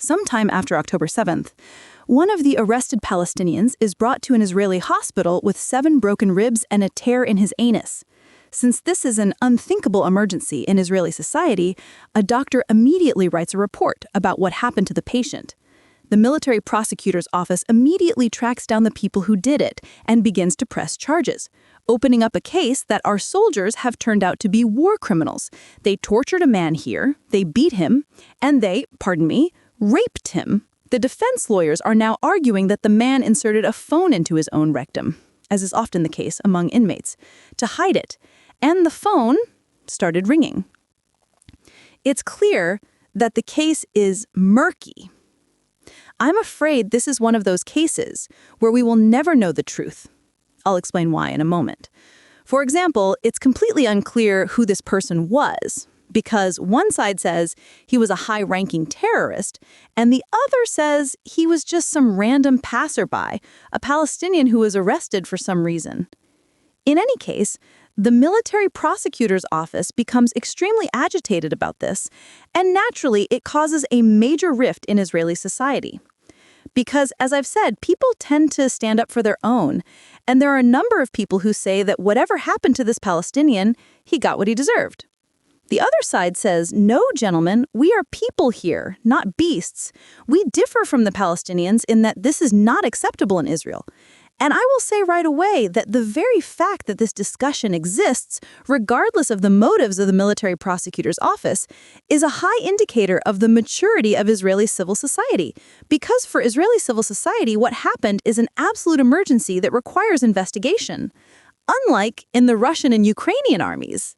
sometime after October 7th, one of the arrested Palestinians is brought to an Israeli hospital with 7 broken ribs and a tear in his anus. Since this is an unthinkable emergency in Israeli society, a doctor immediately writes a report about what happened to the patient. The military prosecutor's office immediately tracks down the people who did it and begins to press charges, opening up a case that our soldiers have turned out to be war criminals. They tortured a man here, they beat him, and they, raped him. The defense lawyers are now arguing that the man inserted a phone into his own rectum, as is often the case among inmates, to hide it, and the phone started ringing. It's clear that the case is murky. I'm afraid this is one of those cases where we will never know the truth. I'll explain why in a moment. For example, it's completely unclear who this person was, because one side says he was a high-ranking terrorist, and the other says he was just some random passerby, a Palestinian who was arrested for some reason. In any case, the military prosecutor's office becomes extremely agitated about this, and naturally it causes a major rift in Israeli society. Because, as I've said, people tend to stand up for their own, and there are a number of people who say that whatever happened to this Palestinian, he got what he deserved. The other side says, no, gentlemen, we are people here, not beasts. We differ from the Palestinians in that this is not acceptable in Israel. And I will say right away that the very fact that this discussion exists, regardless of the motives of the military prosecutor's office, is a high indicator of the maturity of Israeli civil society. Because for Israeli civil society, what happened is an absolute emergency that requires investigation, unlike in the Russian and Ukrainian armies.